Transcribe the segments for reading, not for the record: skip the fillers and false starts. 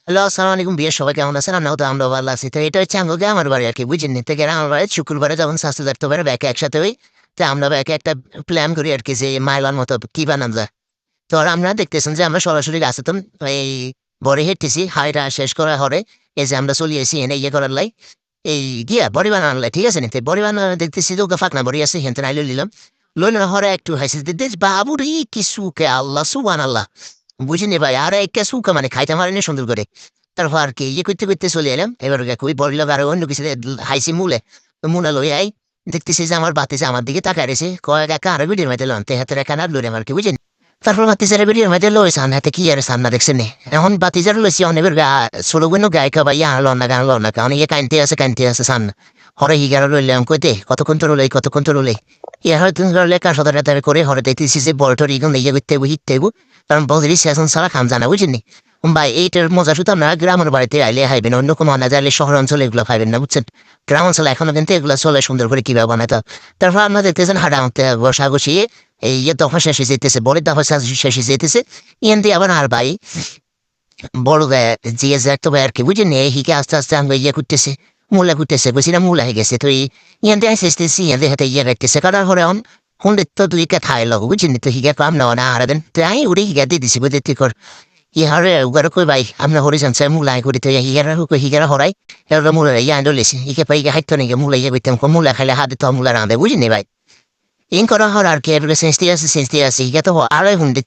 Hello, আসসালামু আলাইকুম বিয়ে সবাই কেমন আছেন? আমরা ভালো আছি। তো এটা হচ্ছে আমগো আমার বাড়ি আরকি বুঝেননি? তো গ্রামের বাড়ি শুক্রবারে যখন স্বাস্থ্য দেখতে ব্যাকে একসাথে হই, তো আমরা ব্যাকে একটা প্ল্যান করি আরকি যে মাইলার মতো কি বানান যায়। তো আর আমরা দেখতেছেন যে আমরা সরাসরি গাছে তো এই বড়ি হেঁটতেছি, হাইটা শেষ করা হরে এই যে আমরা চলে এসি এনে ইয়ে করার লাই এই গিয়া বড়ি বানানোর লাই, ঠিক আছে নি? তো বড়ি বানানো দেখতেছি যে ওকে ফাঁকনা বড়ি আছে হেনতেন আইলে নিলাম। লইলে হরে একটু হাসি দিতে বাবুরে কি সুখে আল্লাহ সুবহানাল্লাহ। বুঝিনি ভাই আর একটা সুখা মানে খাইতে পারিনি সুন্দর করে। তারপর আর কি ইয়ে করতে চলে এলাম। এবার কই বড়ি লাগা আর অন্য কিছু হাইছি মূলে। তো মূলা লই আই দেখতেছি যে আমার বাতিজা আমার দিকে তাকায় রইছে। কয় কাকা আরো ভিডিওর মধ্যে লন। তে হাতের একা না লইলাম আরকি বুঝেন? তারপর বাতিজার ভিডিওর মধ্যে লই সান হাতে কি আর সামনা দেখছেন নি? এখন বাতিজার লইছি অনেকের ছোট বোনও গায়িকা বা ইয়া গান লন না কারণ ইয়ে কাইনতে আছে সান। হরে হিগারা লইলাম কইতে কতক্ষণ তো রইলে। ইয়া হয়তো লেখা সদর করে হরে দেখতেছি যে বড় ইগুন ইয়ে করতে হিটতে কারণ বলছি সেশন ছাড়া খাম জানা বুঝেননি? ভাই এইটার মজা শুধু আপনারা গ্রামের বাড়িতে আইলে খাইবেন অন্য কোনো আনা যাইলে শহর অঞ্চলে এগুলো খাইবেন না বুঝছেন। গ্রাম অঞ্চলে এখনো কিন্তু এগুলো চলে সুন্দর করে কিভাবে বানাইতে হয়। তারপর আপনারা দেখতেছেন হাঁটাহাঁটতে ঘষাঘষি এই ইয়ে দফা শেষে যেতেছে বড় দফা শেষে যেতেছে ইয়ান দিয়ে আবার আর ভাই বড় জিয়ে যাইতে ভাই আর কি বুঝেন হিকে আস্তে আস্তে আমরা ইয়ে করতেছে মূলা করতেছে বুঝি না মূলা হয়ে গেছে তো ইয়ান দিয়ে আসতেছি ইয়ান দিয়ে হাতে ইয়ে রাখতেছে কারণ হরে অন হুন্ডে তো দুই কে থাই লগ বুঝিনি তো হিগে কাম না হারাবেন তো আমি উড়ে হিগা দিয়ে দিছি বুঝতে তুই কর ইহারে উগার কই ভাই আমরা হরি জানছে মূলা করি তো হিগারা কই হিগারা হরাই এরা মূলা ইয়া আন্ডলেছি হিকে পাই হাইতো নাকি মূলা ইয়ে করতাম মূলা খাইলে হাতে তো মূলা রাঁধে বুঝিনি ভাই ইন করা হওয়ার আর কি এর সেন্সটি আছে হিগে তো আড়াই হুন্ডে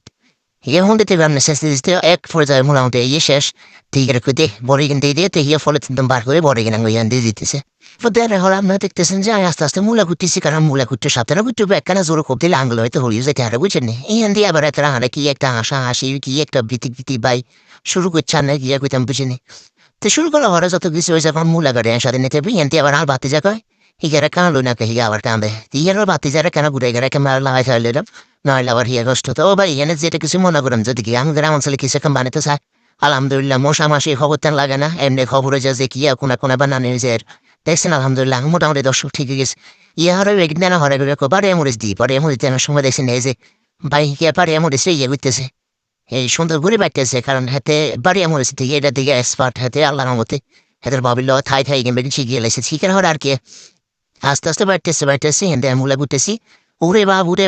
হিগে হুন্ডে থেকে আপনি সেন্সটি দিতে এক পর্যায়ে মোটামুটি ইয়ে শেষ ঠিক আছে দে বড়ি কিনতে দিয়ে তো হিগে ফলে তুমি বার করে বড়ি কিনা ইয়ান দিয়ে দিতেছে দেয়ার হলে আপনারা দেখতেছেন যে আমি আস্তে আস্তে মূলা কুটতেছি কারণ মূলা কুটতে সাথে না কুটতে একখানা জোরে খুব দিলে আঙুল হয়তো হরিয়ে যেতে হারে বুঝছেন নি ইয়ান দিয়ে আবার একটা হারে কি একটা হাসি কি একটা ভীতি বাই শুরু করছে না গিয়া কইতাম বুঝিনি তো শুরু করা হরে যত কিছু হয়েছে এখন মূলা গাড়ি সাথে নিতে ইয়ান দিয়ে আবার আর বাতি যা কয় হিগারা কেন লই না হিগা আবার কাঁদে হিগার বাতি যারা কেন ঘুরে গেলে ক্যামেরা লাগাই ফেললাম নইলে আবার হিয়া কষ্ট তো ভাই এখানে যেটা কিছু মনে করেন যদি কি আমাদের অঞ্চলে কিছু এখন বানাতে চায় আলহামদুলিল্লাহ মশা মাসি খবর তেন লাগে না এমনি খবরে যা যে কি কোনা বানানো যে দেখছেন আলহামদুলিল্লাহ মোটামুটি দর্শক ঠিক গেছে ইয়ে হরে একদিন না হরে বারে মরিচ দিই পরে মরিচ দেওয়ার সময় দেখছেন এই যে ভাই কে পারে মরিচ ইয়ে করতেছে এই সুন্দর ঘুরে বাইতেছে কারণ হাতে বাড়ি মরিচ দিকে এটা দিকে এক্সপার্ট হাতে আল্লাহর মতে হাতের ভাবিল থাই গেমে শিখিয়ে লেগেছে শিখের হর আর কি আস্তে আস্তে বাড়তেছে হেন্দে মূলা গুটেছি ওরে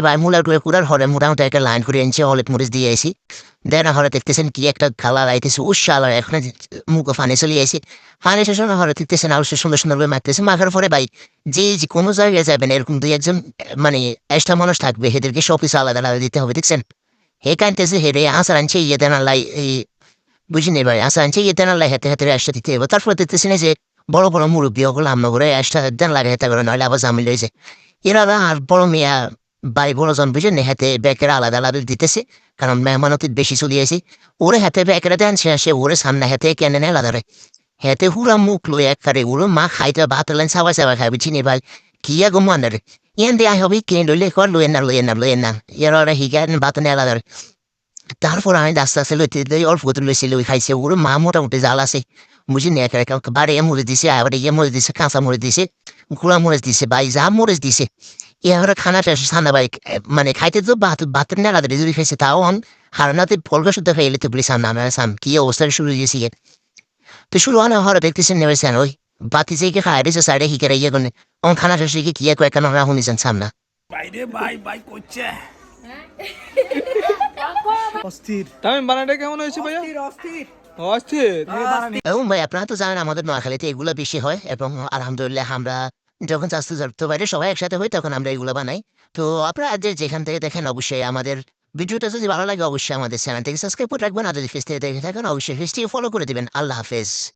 ভাই মূলার করে কুড়ার হরে মোটামুটি একটা লাইন করে এনেছে হলুদ মরিচ দিয়ে এসি দেন হরে দেখতেছেন কি একটা কালার আইতেছে উৎসাল এখন মুখ ফানে চলে আসি ফানে শেষ হরে দেখতেছেন আরো সুন্দর সুন্দর করে মারতেছে মাখার পরে ভাই যে কোনো জায়গায় যাবেন এরকম দুই একজন মানে এক্সট্রা মানুষ থাকবে এদেরকে সব কিছু আলাদা আলাদা দিতে হবে দেখছেন হে কানতেছে হেরে আসার আনছে ইয়ে দেন আল্লাহ এই বুঝিনি ভাই আসার আনছে ইয়ে দেন আল্লাহ হাতে হাতে আসতে দিতে হবে তারপরে দেখতেছেন যে বড় মুরব্বী ওগুলো আমরা করে আসতে দেন লাগে হেতে করে নইলে আবার জামিল হয়েছে এরা আর বড় মেয়া ভাই বড়জন বুঝে নে হাতে ব্যাকের আলাদা আলাদা দিতেছে কারণ মেহমানতি বেশি চলিয়েছি ওরে হাতে ব্যাকেরা দেন সে ওরে সামনে হাতে কেনে নেয় আলাদা রে হেতে হুরা মুখ লই একবারে ওর মা খাইতে ভাত লেন সাবা খাই বুঝিনি ভাই কি গো মানের ইয়ান দিয়ে হবে কিনে লইলে কর লইয়েন না এরা হিগান ভাত নেয় আলাদা তারপর আমি আস্তে আস্তে লইতে অল্প করে লইছিল খাইছে ওর মা মোটামুটি জাল আছে বুঝিনি বাড়ি মরে দিছে আবার ইয়ে মরে দিছে কাঁচা মরে দিছে গুড়া মরিচ দিছে ভাই যা মরিচ দিছে এবার খানাটা সানা ভাই মানে খাইতে তো ভাতের নেলা ধরে যদি খাইছে তাও অন হারানাতে ফলকা শুদ্ধ খাইলে তো বলি সামনে আমরা সাম কি অবস্থা শুরু দিয়েছি তো শুরু আনা হরে দেখতেছেন নেবেছেন ওই বাতি যে খাই দিছে সাইডে হিকে ইয়ে করে অন খানাটা শিখে কি কয়েকখানা আমরা শুনিছেন সামনা বাইরে ভাই করছে অস্থির তামিম বানানটা কেমন হয়েছে ভাইয়া? অস্থির অস্থির। এবং ভাই আপনারা তো জানেন আমাদের নোয়াখালীতে এগুলো বেশি হয় এবং আলহামদুলিল্লাহ আমরা যখন স্বাস্থ্য জড়িত বাইরে সবাই একসাথে হই তখন আমরা এগুলো বানাই তো আপনারা যেখান থেকে দেখেন অবশ্যই আমাদের ভিডিওটা যদি ভালো লাগে অবশ্যই আমাদের চ্যানেল থেকে সাবস্ক্রাইব করে রাখবেন আর যদি ফেস থেকে দেখে থাকেন অবশ্যই ফেসটিকে ফলো করে দিবেন আল্লাহ হাফেজ।